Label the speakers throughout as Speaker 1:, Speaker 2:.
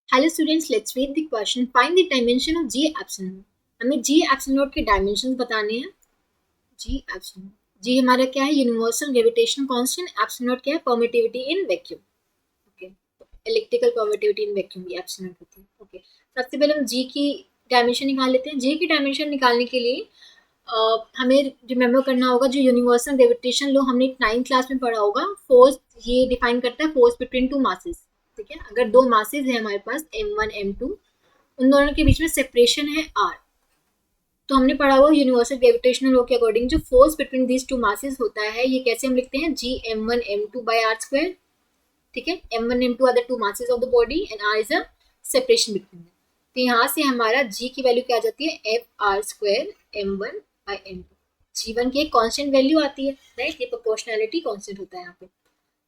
Speaker 1: Hello students, let's read the question. Find the dimension of G epsilon naught. हमें G epsilon naught के dimensions बताने हैं। G epsilon naught, G हमारा क्या है? Universal gravitational constant. Epsilon naught क्या है? Permittivity in vacuum. Okay, electrical permittivity in vacuum की एप्सिलॉन नॉट होती है। ओके, सबसे पहले हम जी की डायमेंशन निकाल लेते हैं। जी की डायमेंशन निकालने के लिए हमें रिमेम्बर करना होगा जो यूनिवर्सल ग्रेविटेशन लॉ हमने 9th क्लास में पढ़ा होगा। फोर्स ये डिफाइन करता है फोर्स बिटवीन टू मासेस। ठीक है, अगर दो मासेस है हमारे पास m1 m2, उन दोनों के बीच में सेपरेशन है r। तो हमने पढ़ा हुआ यूनिवर्सल ग्रेविटेशनल लॉ के अकॉर्डिंग जो force between these two masses होता है ये कैसे हम लिखते हैं? G m1 m2 by R square. ठीक है, m1 m2 are the two masses of the body and r is a separation between them. तो यहाँ से हमारा g की वैल्यू क्या आ जाती है? F R square m1 bye m2। g1 की एक कांस्टेंट वैल्यू आती है, राइट? ये प्रोपोर्शनैलिटी कांस्टेंट होता है यहाँ पे।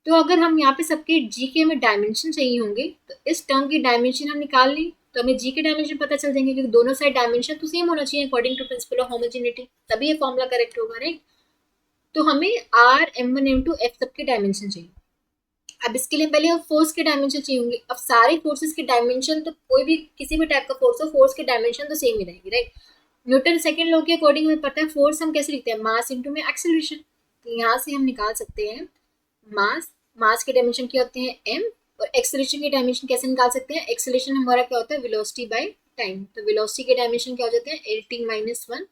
Speaker 1: तो अगर हम यहाँ पे सबके जी के हमें डायमेंशन चाहिए होंगे तो इस टर्म की डायमेंशन हम निकाल लें तो हमें जी के डायमेंशन पता चल जाएंगे, क्योंकि दोनों साइड डायमेंशन तो सेम होना चाहिए according to principle of homogeneity, तभी ये फॉर्मूला करेक्ट होगा, राइट? तो हमें आर m1 m2 एफ सबके डायमेंशन चाहिए। अब इसके लिए पहले फोर्स के डायमेंशन चाहिए होंगे। अब सारे फोर्सेस के डायमेंशन तो कोई भी किसी भी टाइप का फोर्स हो, फोर्स के डायमेंशन तो सेम ही रहेगी, राइट? न्यूटन सेकंड लॉ के अकॉर्डिंग हमें पता है फोर्स हम कैसे लिखते हैं? मास इंटू में एक्सेलरेशन। तो यहाँ से हम निकाल सकते हैं मास। मास के डायमेंशन क्या होते हैं? m। और एक्सेलरेशन के डायमेंशन कैसे निकाल सकते हैं? एक्सेलरेशन हमारा क्या होता है? Velocity by time. तो वेलोसिटी के डायमेंशन क्या हो जाते हैं? L T minus one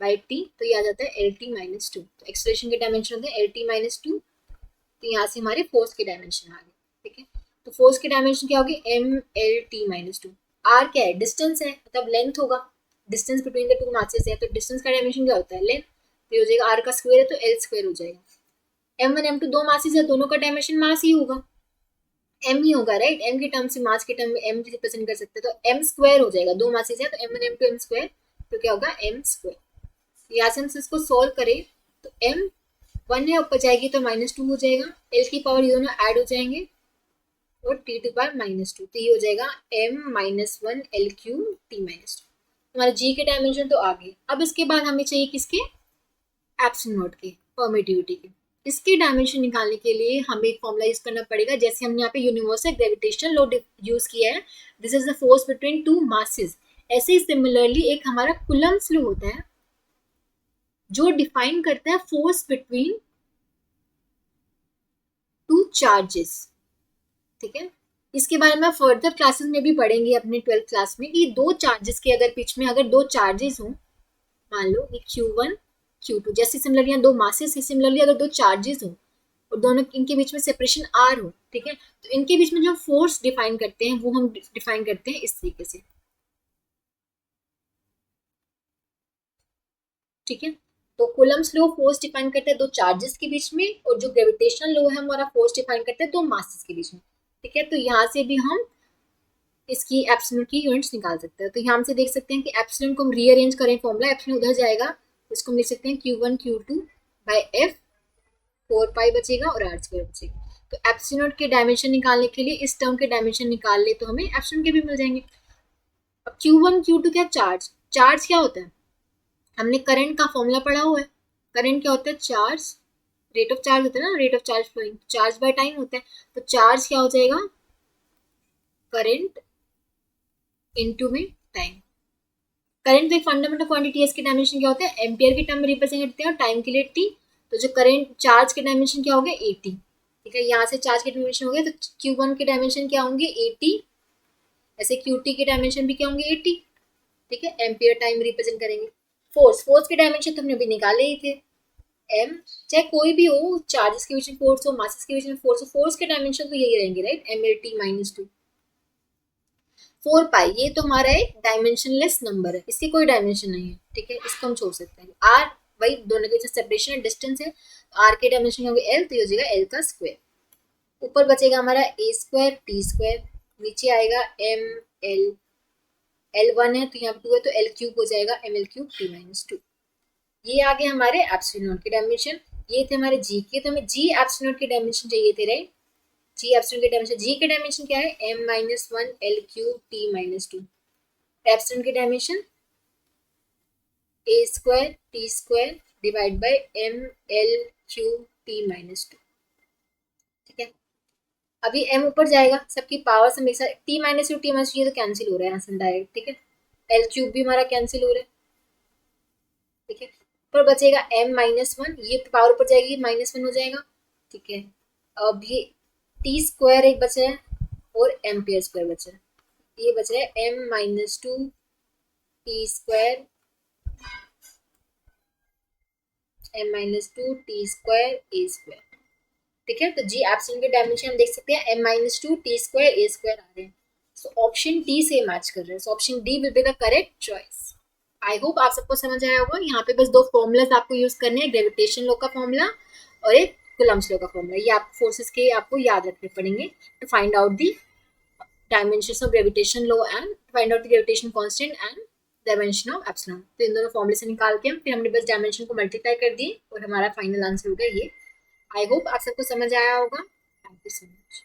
Speaker 1: by T. तो ये आ जाता है एल टी माइनस टू। तो एक्सेलरेशन के डायमेंशन होते हैं एल टी माइनस टू। तो यहाँ से हमारे फोर्स के डायमेंशन आ गए। ठीक है, तो फोर्स के डायमेंशन क्या होगी? M L T minus two. R क्या है? डिस्टेंस है, मतलब लेंथ होगा। Distance between the two masses है, तो डिस्टेंस का डायमेंशन क्या होता है? लेंथ। तो ये हो जाएगा आर का स्क्वायर है तो एल स्क्वायर हो जाएगा। m1 m2 दो मासेस है, दोनों का डायमेंशन मास ही होगा, m ही होगा, राइट? m के टर्म से मास के टर्म में m रिप्रेजेंट कर सकते हैं, तो m स्क्वायर हो जाएगा। दो मासेस है तो m1 m2 m स्क्वायर। तो क्या होगा? m square. यहाँ से हम इसको सोल्व करें तो m वन है, ऊपर जाएगी तो माइनस टू हो जाएगा। एल की पावर ये दोनों ऐड हो जाएंगे और T to power minus two. तो ये हो जाएगा m minus one L Q T minus two. हमारे जी के डायमेंशन तो आ गए। अब इसके बाद हमें चाहिए किसके? एप्सिलॉन नॉट के, परमिटिविटी के। इसके डायमेंशन निकालने के लिए हमें एक फॉर्मूला यूज करना पड़ेगा, जैसे हमने यहाँ पे यूनिवर्सल ग्रेविटेशनल लॉ यूज किया है। This is the force between two masses. ऐसे ही सिमिलरली एक हमारा कुलम्स लॉ होता है जो डिफाइन करता है फोर्स बिटवीन टू चार्जेस। ठीक है, इसके बारे में फर्दर क्लासेस में भी पढ़ेंगे अपने 12th क्लास में कि दो चार्जेस के अगर बीच में अगर दो चार्जेस हों, मान लो कि Q1 Q2, जैसे सिमिलरली यहाँ दो मासेस है, सिमिलरली अगर दो चार्जेस हो और दोनों इनके बीच में सेपरेशन आर हो, ठीक है, तो इनके बीच में जो फोर्स डिफाइन करते हैं वो हम डिफाइन करते हैं इस तरीके से। ठीक है, तो कूलम्स लॉ फोर्स डिफाइन करता है दो चार्जेस के बीच में, और जो ग्रेविटेशनल लॉ है हमारा फोर्स डिफाइन करता है दो मासेस के बीच में। ठीक है, तो यहाँ से भी हम इसकी एप्सिलॉन की यूनिट्स निकाल सकते हैं। तो यहाँ से देख सकते हैं कि एप्सिलॉन को हम रीअरेंज करें, फॉर्मूला एप्सिलॉन उधर जाएगा, इसको हम लिख सकते हैं Q1 Q2 bye F, four pi बचेगा और आर स्क्वायर बचेगा। तो एप्सिलॉन के डायमेंशन निकालने के लिए इस टर्म के डायमेंशन निकाल ले तो हमें एप्सिलॉन के भी मिल जाएंगे। अब Q1 Q2 क्या? चार्ज। चार्ज क्या होता है? हमने करंट का फॉर्मूला पढ़ा हुआ है। करंट क्या होता है? चार्ज, रेट ऑफ चार्ज होता है ना, rate of charge flowing, charge by time होता है। तो चार्ज क्या हो जाएगा? करंट इनटू में टाइम। करंट तो एक फंडामेंटल क्वांटिटी है, इसके डायमेंशन क्या होते हैं? एम्पियर के टर्म में रिप्रेजेंट करते हैं और टाइम के लिए टी। तो जो करंट चार्ज के डायमेंशन क्या हो गए? 80। ठीक है, यहाँ से चार्ज के डायमेंशन हो गए, तो Q1 के डायमेंशन क्या होंगे? 80। ऐसे QT के डायमेंशन भी क्या होंगे? 80। ठीक है, एम्पियर टाइम रिप्रेजेंट करेंगे। फोर्स, फोर्स के डायमेंशन तो हमने अभी निकाले ही थे। एम, चाहे कोई भी हो, चार्जेस के बीच में फोर्स हो, मासेस के बीच में फोर्स हो, फोर्स के डायमेंशन तो यही रहेंगे, right? M L T minus two. Four pi ये तो हमारा एक डायमेंशनलेस नंबर है, इसकी कोई डायमेंशन नहीं है। ठीक है, इसको हम छोड़ सकते हैं। आर, वही दोनों के बीच सेपरेशन है, डिस्टेंस है। आर के डायमेंशन होंगे एल, तो ये हो जाएगा एल का स्क्वायर। ऊपर बचेगा हमारा ए स्क्वायर टी स्क्वायर, नीचे आएगा एम एल। एल वन है तो यहाँ टू है तो एल क्यूब हो जाएगा M L cube T minus two. ये आगे हमारे एप्सिलॉन के डायमेंशन। ये थे हमारे जी के, तो हमें जी एप्सिलॉन के डायमेंशन चाहिए थे, राइट? जी एप्सिलॉन के डायमेंशन, जी के डायमेंशन क्या है? M minus one L cube T minus two. Epsilon के dimension A square T square divide by M L cube T minus two. ठीक है, अभी m ऊपर जाएगा, सबकी पावर हमेशा t minus two T minus ये तो कैंसिल हो रहा है यहाँ से डायरेक्ट, ठीक है। एल क्यूब भी हमारा कैंसिल हो रहा है, ठीक है। पर बचेगा m माइनस वन, ये पावर ऊपर जाएगी माइनस वन हो जाएगा, ठीक है। अब ये टी स्क्वायर एक बचा है और एम्पियर स्क्वायर बचा है, ये बच रहा है m minus two T square, m minus two T square A square, ठीक है। तो जी एप्सिलॉन के डायमेंशन हम देख सकते हैं m minus two T square A square आ रहे हैं, सो ऑप्शन डी से मैच कर रहे हैं, so option D will be the correct choice. I hope आप सबको समझ आया होगा। यहाँ पे बस दो फॉर्मूलाज आपको यूज करने हैं, ग्रेविटेशन लॉ का फॉर्मूला और एक कूलम्ब्स लॉ का फॉर्मूला, ये आप फोर्सेस के आपको याद रखने पड़ेंगे to find out the dimensions of gravitation law and find out the gravitation constant and dimension of epsilon। तो इन दोनों फॉर्मूले से निकाल के फिर हमने बस डायमेंशन को मल्टीप्लाई कर दिए और हमारा फाइनल आंसर हो गया ये। आई होप आप सबको समझ आया होगा। Thank you so much.